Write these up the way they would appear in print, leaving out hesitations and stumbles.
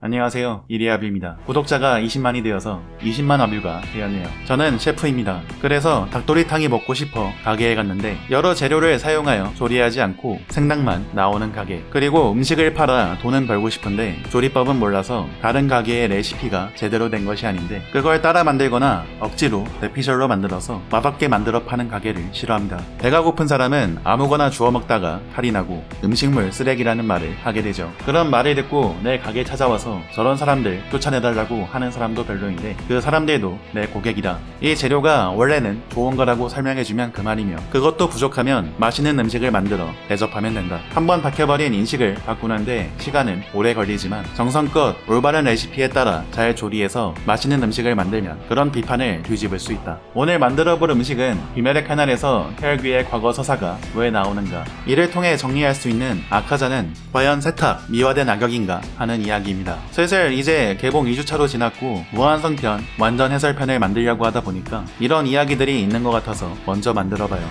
안녕하세요, 이리아뷰입니다. 구독자가 20만이 되어서 20만 아뷰가 되었네요. 저는 셰프입니다. 그래서 닭도리탕이 먹고 싶어 가게에 갔는데 여러 재료를 사용하여 조리하지 않고 생닭만 나오는 가게, 그리고 음식을 팔아 돈은 벌고 싶은데 조리법은 몰라서 다른 가게의 레시피가 제대로 된 것이 아닌데 그걸 따라 만들거나 억지로 뇌피셜로 만들어서 맛없게 만들어 파는 가게를 싫어합니다. 배가 고픈 사람은 아무거나 주워 먹다가 탈이 나고 음식물 쓰레기라는 말을 하게 되죠. 그런 말을 듣고 내 가게 찾아와서 저런 사람들 쫓아내달라고 하는 사람도 별로인데 그 사람들도 내 고객이다. 이 재료가 원래는 좋은 거라고 설명해주면 그만이며 그것도 부족하면 맛있는 음식을 만들어 대접하면 된다. 한번 박혀버린 인식을 바꾸는데 시간은 오래 걸리지만 정성껏 올바른 레시피에 따라 잘 조리해서 맛있는 음식을 만들면 그런 비판을 뒤집을 수 있다. 오늘 만들어볼 음식은 귀멸의 카날에서 혈귀의 과거 서사가 왜 나오는가, 이를 통해 정리할 수 있는 아카자는 과연 세탁, 미화된 악역인가 하는 이야기입니다. 슬슬 이제 개봉 2주차로 지났고 무한성편 완전 해설편을 만들려고 하다 보니까 이런 이야기들이 있는 것 같아서 먼저 만들어봐요.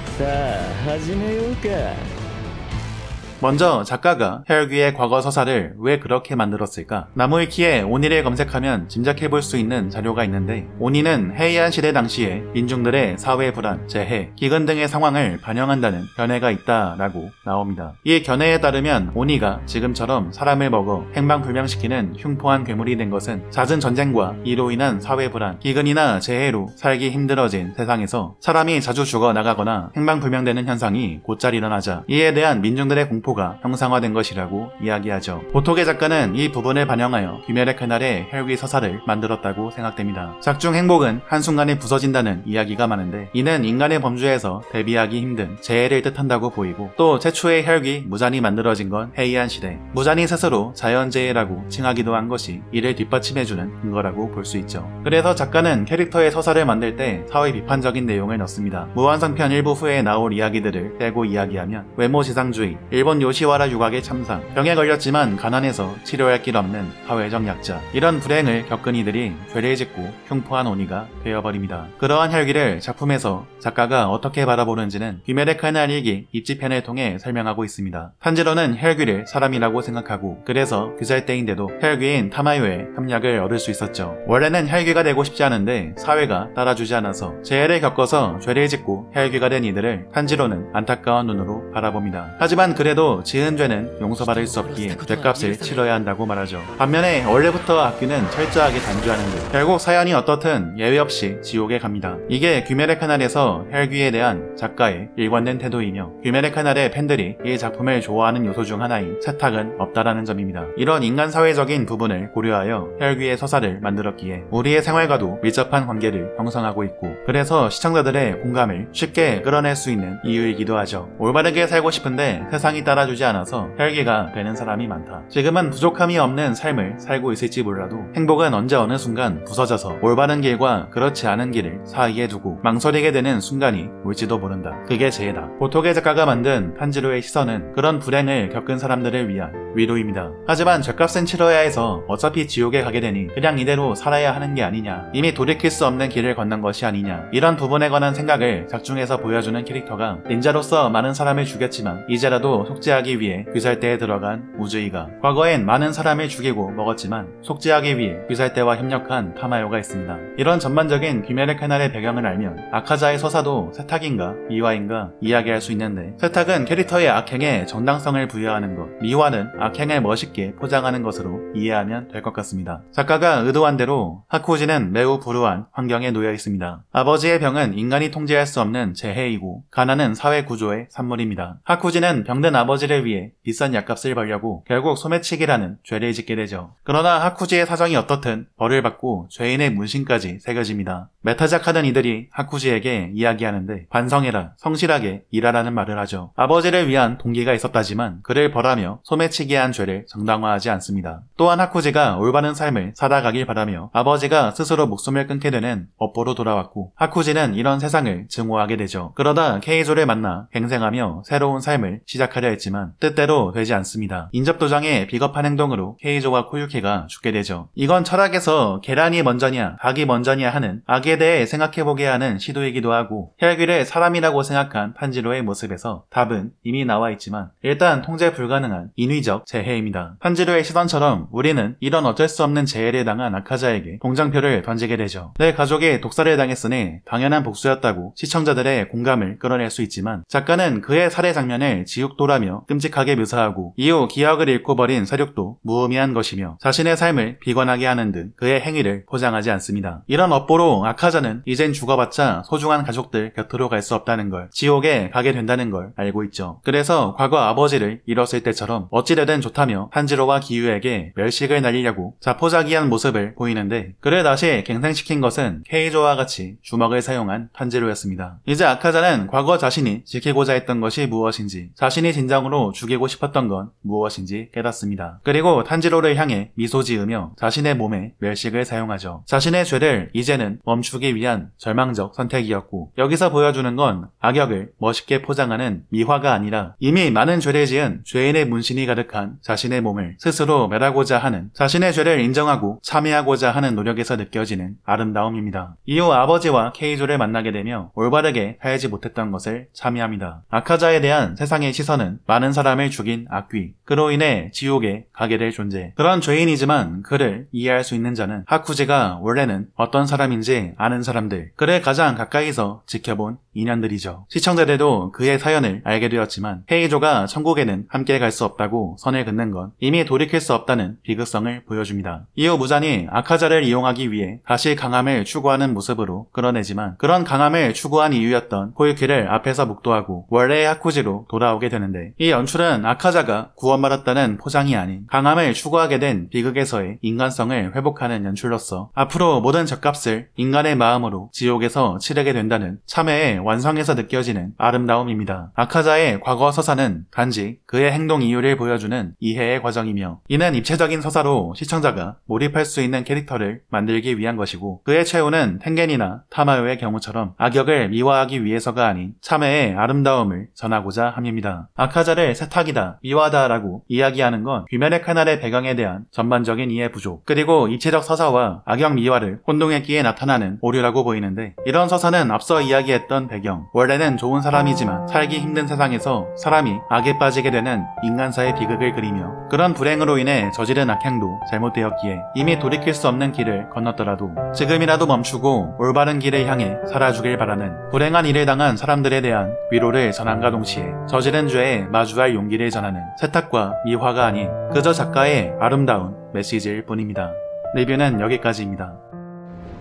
먼저 작가가 혈귀의 과거 서사를 왜 그렇게 만들었을까? 나무위키에 오니를 검색하면 짐작해볼 수 있는 자료가 있는데, 오니는 헤이안 시대 당시에 민중들의 사회 불안, 재해, 기근 등의 상황을 반영한다는 견해가 있다라고 나옵니다. 이 견해에 따르면 오니가 지금처럼 사람을 먹어 행방불명시키는 흉포한 괴물이 된 것은 잦은 전쟁과 이로 인한 사회 불안, 기근이나 재해로 살기 힘들어진 세상에서 사람이 자주 죽어나가거나 행방불명되는 현상이 곧잘 일어나자 이에 대한 민중들의 공포 가 형상화된 것이라고 이야기하죠. 보토게 작가는 이 부분을 반영하여 귀멸의 그날의 혈귀 서사를 만들었다고 생각됩니다. 작중 행복은 한순간에 부서진다는 이야기가 많은데 이는 인간의 범주에서 대비하기 힘든 재해를 뜻한다고 보이고, 또 최초의 혈귀 무잔이 만들어진 건 헤이안 시대, 무잔이 스스로 자연재해라고 칭하기도 한 것이 이를 뒷받침해주는 근거라고 볼 수 있죠. 그래서 작가는 캐릭터의 서사를 만들 때 사회 비판적인 내용을 넣습니다. 무한성편 일부 후에 나올 이야기들을 떼고 이야기하면 외모지상주의, 일본 요시와라 유각의 참상, 병에 걸렸지만 가난해서 치료할 길 없는 사회적 약자, 이런 불행을 겪은 이들이 죄를 짓고 흉포한 오니가 되어버립니다. 그러한 혈기를 작품에서 작가가 어떻게 바라보는지는 귀멸의 칼날 일기 입지편을 통해 설명하고 있습니다. 탄지로는 혈귀를 사람이라고 생각하고 그래서 귀살대인데도 혈귀인 타마요의 협력을 얻을 수 있었죠. 원래는 혈귀가 되고 싶지 않은데 사회가 따라주지 않아서 재해를 겪어서 죄를 짓고 혈귀가 된 이들을 탄지로는 안타까운 눈으로 바라봅니다. 하지만 그래도 지은 죄는 용서받을 수 없기에 죄값을 치러야 한다고 말하죠. 반면에 원래부터 악귀는 철저하게 단죄하는데 결국 사연이 어떻든 예외 없이 지옥에 갑니다. 이게 귀멸의 카날에서 혈귀에 대한 작가의 일관된 태도이며 귀멸의 카날의 팬들이 이 작품을 좋아하는 요소 중 하나인 세탁은 없다라는 점입니다. 이런 인간 사회적인 부분을 고려하여 혈귀의 서사를 만들었기에 우리의 생활과도 밀접한 관계를 형성하고 있고 그래서 시청자들의 공감을 쉽게 끌어낼 수 있는 이유이기도 하죠. 올바르게 살고 싶은데 세상이 따라주지 않아서 혈기가 되는 사람이 많다. 지금은 부족함이 없는 삶을 살고 있을지 몰라도 행복은 언제 어느 순간 부서져서 올바른 길과 그렇지 않은 길을 사이에 두고 망설이게 되는 순간이 올지도 모른다. 그게 재해다. 보토게 작가가 만든 탄지로의 시선은 그런 불행을 겪은 사람들을 위한 위로입니다. 하지만 죄값은 치러야 해서 어차피 지옥에 가게 되니 그냥 이대로 살아야 하는 게 아니냐, 이미 돌이킬 수 없는 길을 건넌 것이 아니냐, 이런 부분에 관한 생각을 작중에서 보여주는 캐릭터가 닌자로서 많은 사람을 죽였지만 이제라도 속죄하기 위해 귀살대에 들어간 우즈이가, 과거엔 많은 사람을 죽이고 먹었지만 속죄하기 위해 귀살대와 협력한 타마요가 있습니다. 이런 전반적인 귀멸의 카날의 배경을 알면 아카자의 서사도 세탁인가 미화인가 이야기할 수 있는데, 세탁은 캐릭터의 악행에 정당성을 부여하는 것, 미화는 악행을 멋있게 포장하는 것으로 이해하면 될 것 같습니다. 작가가 의도한 대로 하쿠지는 매우 불우한 환경에 놓여 있습니다. 아버지의 병은 인간이 통제할 수 없는 재해이고 가난은 사회 구조의 산물입니다. 하쿠지는 병든 아버지를 위해 비싼 약값을 벌려고 결국 소매치기라는 죄를 짓게 되죠. 그러나 하쿠지의 사정이 어떻든 벌을 받고 죄인의 문신까지 새겨집니다. 메타작하는 이들이 하쿠지에게 이야기하는데 반성해라, 성실하게 일하라는 말을 하죠. 아버지를 위한 동기가 있었다지만 그를 벌하며 소매치기 한 죄를 정당화하지 않습니다. 또한 하쿠지가 올바른 삶을 살아가길 바라며 아버지가 스스로 목숨을 끊게 되는 업보로 돌아왔고 하쿠지는 이런 세상을 증오하게 되죠. 그러다 케이조를 만나 갱생하며 새로운 삶을 시작하려 했지만 뜻대로 되지 않습니다. 인접도장의 비겁한 행동으로 케이조와 코유키가 죽게 되죠. 이건 철학에서 계란이 먼저냐 닭이 먼저냐 하는 악에 대해 생각해보게 하는 시도이기도 하고, 혈귀를 사람이라고 생각한 탄지로의 모습에서 답은 이미 나와 있지만 일단 통제 불가능한 인위적 사회적 재해입니다. 탄지로의 시선처럼 우리는 이런 어쩔 수 없는 재해를 당한 아카자에게 동정표를 던지게 되죠. 내 가족이 독살을 당했으니 당연한 복수였다고 시청자들의 공감을 끌어낼 수 있지만 작가는 그의 살해 장면을 지옥도라며 끔찍하게 묘사하고 이후 기억을 잃고 버린 사륙도 무의미한 것이며 자신의 삶을 비관하게 하는 등 그의 행위를 포장하지 않습니다. 이런 업보로 아카자는 이젠 죽어봤자 소중한 가족들 곁으로 갈 수 없다는 걸, 지옥에 가게 된다는 걸 알고 있죠. 그래서 과거 아버지를 잃었을 때처럼 어찌되든 좋다며 탄지로와 기유에게 멸식을 날리려고 자포자기한 모습을 보이는데 그를 다시 갱생시킨 것은 케이조와 같이 주먹을 사용한 탄지로였습니다. 이제 아카자는 과거 자신이 지키고자 했던 것이 무엇인지, 자신이 진정으로 죽이고 싶었던 건 무엇인지 깨닫습니다. 그리고 탄지로를 향해 미소 지으며 자신의 몸에 멸식을 사용하죠. 자신의 죄를 이제는 멈추기 위한 절망적 선택이었고 여기서 보여주는 건 악역을 멋있게 포장하는 미화가 아니라 이미 많은 죄를 지은 죄인의 문신이 가득한 자신의 몸을 스스로 멸하고자 하는, 자신의 죄를 인정하고 참회하고자 하는 노력에서 느껴지는 아름다움입니다. 이후 아버지와 케이조를 만나게 되며 올바르게 살지 못했던 것을 참회합니다. 아카자에 대한 세상의 시선은 많은 사람을 죽인 악귀, 그로 인해 지옥에 가게 될 존재, 그런 죄인이지만 그를 이해할 수 있는 자는 하쿠지가 원래는 어떤 사람인지 아는 사람들, 그를 가장 가까이서 지켜본 인연들이죠. 시청자들도 그의 사연을 알게 되었지만 케이조가 천국에는 함께 갈 수 없다고 선을 긋는 건 이미 돌이킬 수 없다는 비극성을 보여줍니다. 이후 무잔이 아카자를 이용하기 위해 다시 강함을 추구하는 모습으로 끌어내지만 그런 강함을 추구한 이유였던 코유키를 앞에서 묵도하고 원래의 하쿠지로 돌아오게 되는데 이 연출은 아카자가 구원받았다는 포장이 아닌 강함을 추구하게 된 비극에서의 인간성을 회복하는 연출로서 앞으로 모든 죗값을 인간의 마음으로 지옥에서 치르게 된다는 참회의 완성에서 느껴지는 아름다움입니다. 아카자의 과거 서사는 단지 그의 행동 이유를 보여주는 이해의 과정이며 이는 입체적인 서사로 시청자가 몰입할 수 있는 캐릭터를 만들기 위한 것이고 그의 최후는 텐겐이나 타마요의 경우처럼 악역을 미화하기 위해서가 아닌 참회의 아름다움을 전하고자 함입니다. 아카자를 세탁이다, 미화다라고 이야기하는 건 귀멸의 칼날의 배경에 대한 전반적인 이해 부족, 그리고 입체적 서사와 악역 미화를 혼동했기에 나타나는 오류라고 보이는데 이런 서사는 앞서 이야기했던 배경, 원래는 좋은 사람이지만 살기 힘든 세상에서 사람이 악에 빠지게 되는 인간사의 비극을 그리며 그런 불행으로 인해 저지른 악행도 잘못되었기에 이미 돌이킬 수 없는 길을 건넜더라도 지금이라도 멈추고 올바른 길을 향해 살아주길 바라는, 불행한 일을 당한 사람들에 대한 위로를 전함과 동시에 저지른 죄에 마주할 용기를 전하는 세탁과 미화가 아닌 그저 작가의 아름다운 메시지일 뿐입니다. 리뷰는 여기까지입니다.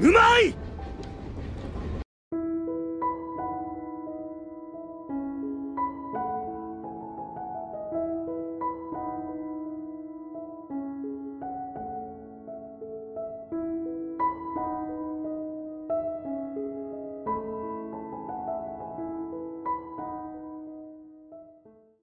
うまい